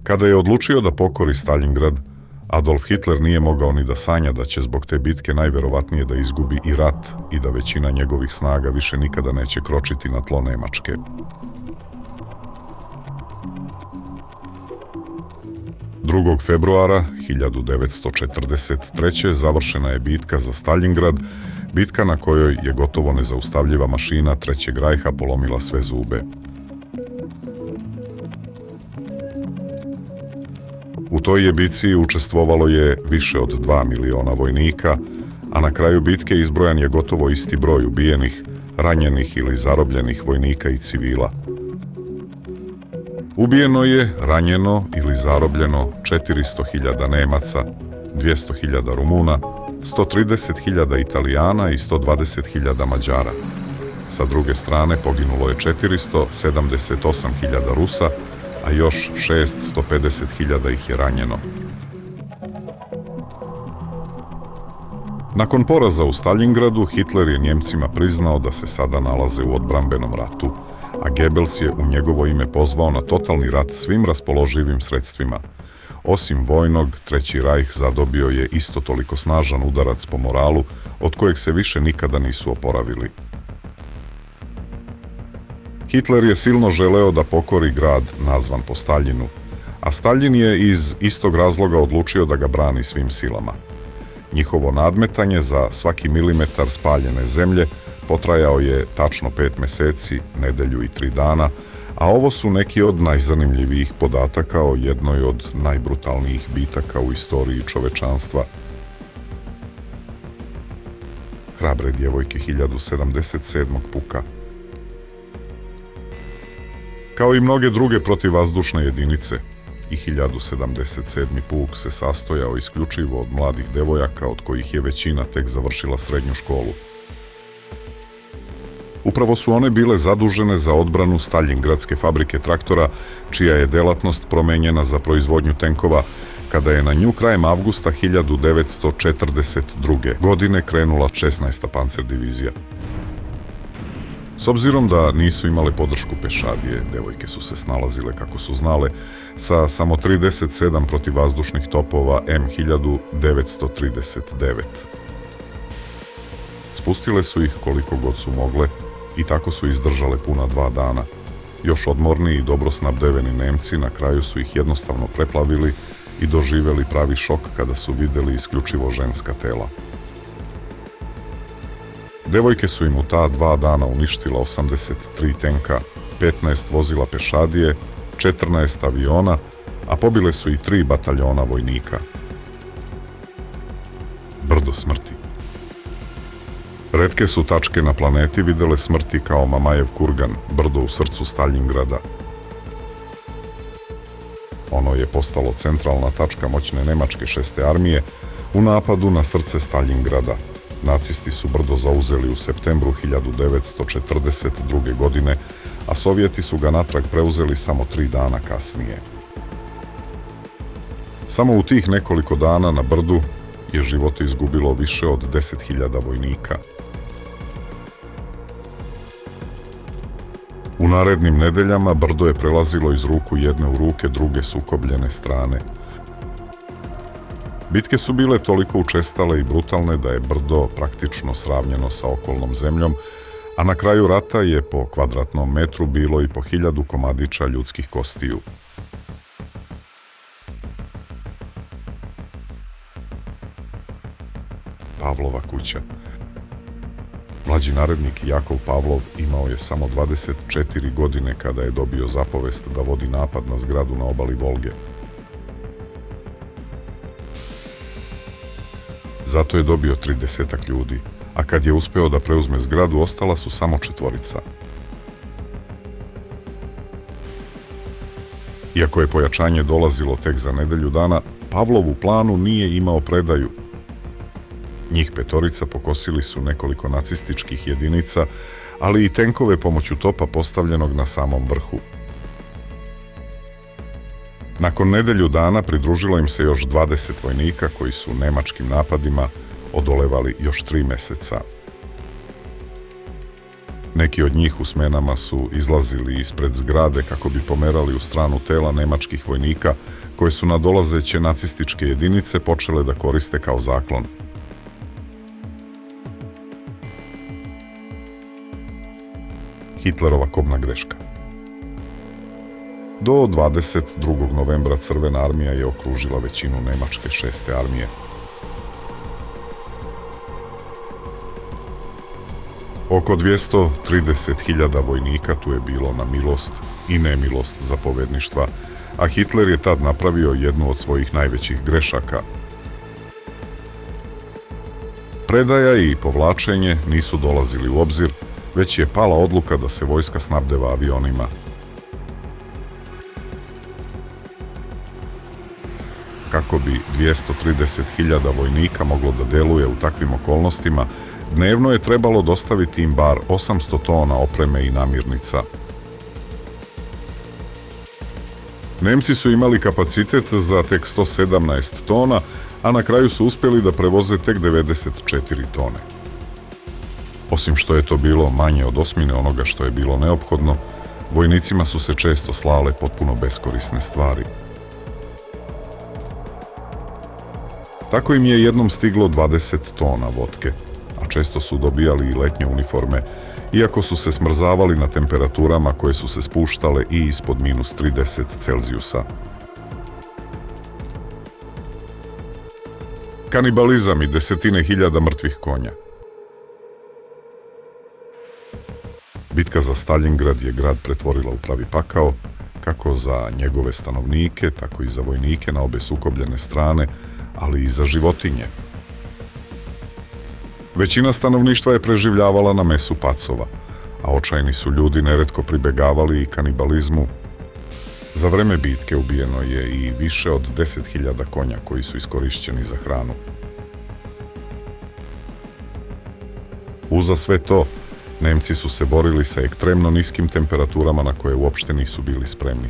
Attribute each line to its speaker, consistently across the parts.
Speaker 1: Kada je odlučio da pokori Staljingrad, Adolf Hitler nije mogao ni da sanja da će zbog te bitke najverovatnije da izgubi i rat i da većina njegovih snaga više nikada neće kročiti na tlo Nemačke. Drugog februara 1943. završena je bitka za Staljingrad, bitka na kojoj je gotovo nezaustavljiva mašina Trećeg rajha polomila sve zube. U toj je bici učestvovalo je više od 2 miliona vojnika, a na kraju bitke izbrojan je gotovo isti broj ubijenih, ranjenih ili zarobljenih vojnika i civila. Ubijeno je, ranjeno ili zarobljeno 400.000 Nemaca, 200.000 Rumuna, 130.000 Italijana i 120.000 Mađara. Sa druge strane poginulo je 478.000 Rusa, a još 650.000 ih je ranjeno. Nakon poraza u Staljingradu, Hitler je Njemcima priznao da se sada nalaze u odbrambenom ratu, a Goebbels je u njegovo ime pozvao na totalni rat svim raspoloživim sredstvima. Osim vojnog, Treći rajh zadobio je isto toliko snažan udarac po moralu, od kojeg se više nikada nisu oporavili. Hitler je silno želeo da pokori grad nazvan po Staljinu, a Staljin je iz istog razloga odlučio da ga brani svim silama. Njihovo nadmetanje za svaki milimetar spaljene zemlje potrajao je tačno 5 meseci, nedelju i 3 dana, a ovo su neki od najzanimljivijih podataka o jednoj od najbrutalnijih bitaka u istoriji čovečanstva. Hrabre djevojke 1077. puka. Kao i mnoge druge protivvazdušne jedinice, i 1077. puk se sastojao isključivo od mladih devojaka, od kojih je većina tek završila srednju školu. Upravo su one bile zadužene za odbranu Staljingradske fabrike traktora, čija je delatnost promenjena za proizvodnju tenkova, kada je na nju krajem avgusta 1942. godine krenula 16. pancer divizija. S obzirom da nisu imale podršku pešadije, devojke su se snalazile kako su znale sa samo 37 protivvazdušnih topova M1939. Spustile su ih koliko god su mogle i tako su izdržale puna 2 dana. Još odmorni i dobro snabdeveni Nemci na kraju su ih jednostavno preplavili i doživeli pravi šok kada su videli isključivo ženska tela. Devojke su im u ta 2 dana uništila 83 tenka, 15 vozila pešadije, 14 aviona, a pobile su i 3 bataljona vojnika. Brdo smrti. Retke su tačke na planeti videle smrti kao Mamajev kurgan, brdo u srcu Staljingrada. Ono je postalo centralna tačka moćne nemačke 6. armije u napadu na srce Staljingrada. Nacisti su brdo zauzeli u septembru 1942. godine, a Sovjeti su ga natrag preuzeli samo 3 dana kasnije. Samo u tih nekoliko dana na brdu je život izgubilo više od 10.000 vojnika. U narednim nedeljama brdo je prelazilo iz ruku jedne u ruke druge sukobljene strane. Bitke su bile toliko učestale i brutalne da je brdo praktično sravnjeno sa okolnom zemljom, a na kraju rata je po kvadratnom metru bilo i po 1000 komadića ljudskih kostiju. Pavlova kuća. Mlađi narednik Jakov Pavlov imao je samo 24 godine kada je dobio zapovest da vodi napad na zgradu na obali Volge. Zato je dobio 30 ljudi, a kad je uspeo da preuzme zgradu, ostala su samo 4. Iako je pojačanje dolazilo tek za nedelju dana, Pavlov u planu nije imao predaju. Njih 5 pokosili su nekoliko nacističkih jedinica, ali i tenkove pomoću topa postavljenog na samom vrhu. Nakon nedelju dana pridružilo im se još 20 vojnika koji su nemačkim napadima odolevali još 3 meseca. Neki od njih u smenama su izlazili ispred zgrade kako bi pomerali u stranu tela nemačkih vojnika koje su nadolazeće nacističke jedinice počele da koriste kao zaklon. Hitlerova kobna greška. Do 22. novembra Crvena armija je okružila većinu nemačke 6. armije. Oko 230.000 vojnika tu je bilo na milost i nemilost zapovedništva, a Hitler je tad napravio jednu od svojih najvećih grešaka. Predaja i povlačenje nisu dolazili u obzir, već je pala odluka da se vojska snabdeva avionima. Kako bi 230.000 vojnika moglo da deluje u takvim okolnostima, dnevno je trebalo dostaviti im bar 800 tona opreme i namirnica. Nemci su imali kapacitet za tek 117 tona, a na kraju su uspjeli da prevoze tek 94 tone. Osim što je to bilo manje od osmine onoga što je bilo neophodno, vojnicima su se često slale potpuno beskorisne stvari. Tako im je jednom stiglo 20 tona vodke, a često su dobijali i letnje uniforme, iako su se smrzavali na temperaturama koje su se spuštale i ispod minus 30 Celzijusa. Kanibalizam i desetine hiljada mrtvih konja. Bitka za Staljingrad je grad pretvorila u pravi pakao, kako za njegove stanovnike, tako i za vojnike na obe sukobljene strane, ali i za životinje. Većina stanovništva je preživljavala na mesu pacova, a očajni su ljudi neretko pribegavali i kanibalizmu. Za vreme bitke ubijeno je i više od 10.000 konja koji su iskorišćeni za hranu. Uza sve to, Nemci su se borili sa ekstremno niskim temperaturama na koje uopšte nisu bili spremni.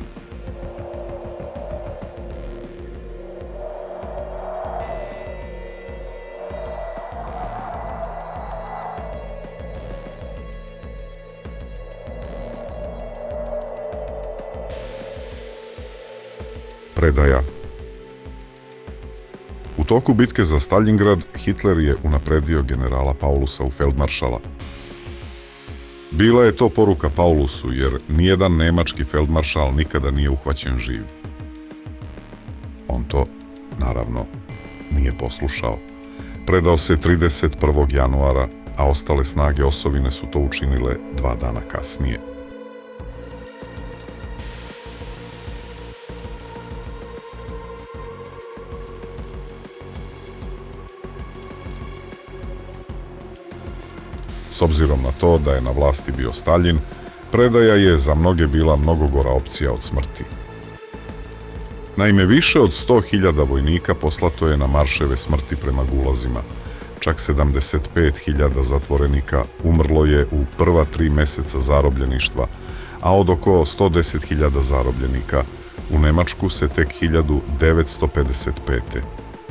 Speaker 1: Predaja. U toku bitke za Staljingrad Hitler je unapredio generala Paulusa u feldmaršala. Bila je to poruka Paulusu, jer nijedan nemački feldmaršal nikada nije uhvaćen živ. On to, naravno, nije poslušao. Predao se 31. januara, a ostale snage osovine su to učinile 2 dana kasnije. S obzirom na to da je na vlasti bio Staljin, predaja je za mnoge bila mnogo gora opcija od smrti. Naime, više od 100.000 vojnika poslato je na marševe smrti prema gulazima. Čak 75.000 zatvorenika umrlo je u prva 3 meseca zarobljeništva, a od oko 110.000 zarobljenika u Nemačku se tek 1955.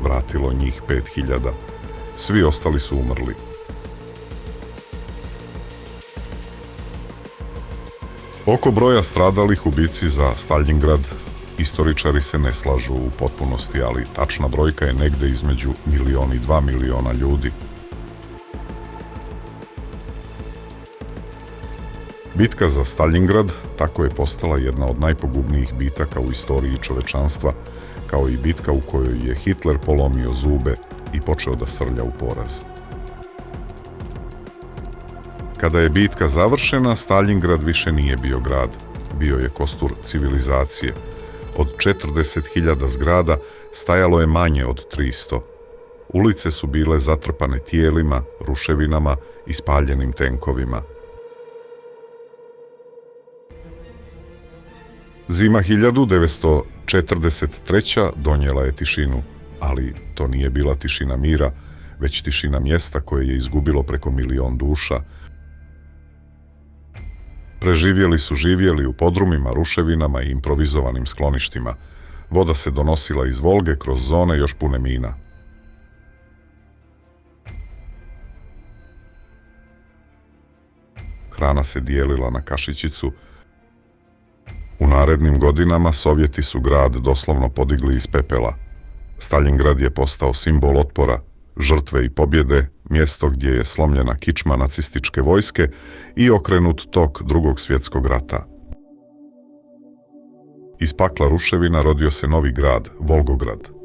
Speaker 1: vratilo njih 5.000. Svi ostali su umrli. Oko broja stradalih u bici za Staljingrad istoričari se ne slažu u potpunosti, ali tačna brojka je negde između 1 i 2 miliona ljudi. Bitka za Staljingrad tako je postala jedna od najpogubnijih bitaka u istoriji čovečanstva, kao i bitka u kojoj je Hitler polomio zube i počeo da srlja u poraz. Kada je bitka završena, Staljingrad više nije bio grad, bio je kostur civilizacije. Od 40.000 zgrada stajalo je manje od 300. Ulice su bile zatrpane tijelima, ruševinama i spaljenim tenkovima. Zima 1943. donijela je tišinu, ali to nije bila tišina mira, već tišina mjesta koje je izgubilo preko 1.000.000 duša. Preživjeli su živjeli u podrumima, ruševinama i improvizovanim skloništima. Voda se donosila iz Volge kroz zone još pune mina. hrana se dijelila na kašičicu. U narednim godinama Sovjeti su grad doslovno podigli iz pepela. Staljingrad je postao simbol otpora, žrtve i pobjede, mjesto gdje je slomljena kičma nacističke vojske i okrenut tok Drugog svjetskog rata. Iz pakla ruševina rodio se novi grad, Volgograd.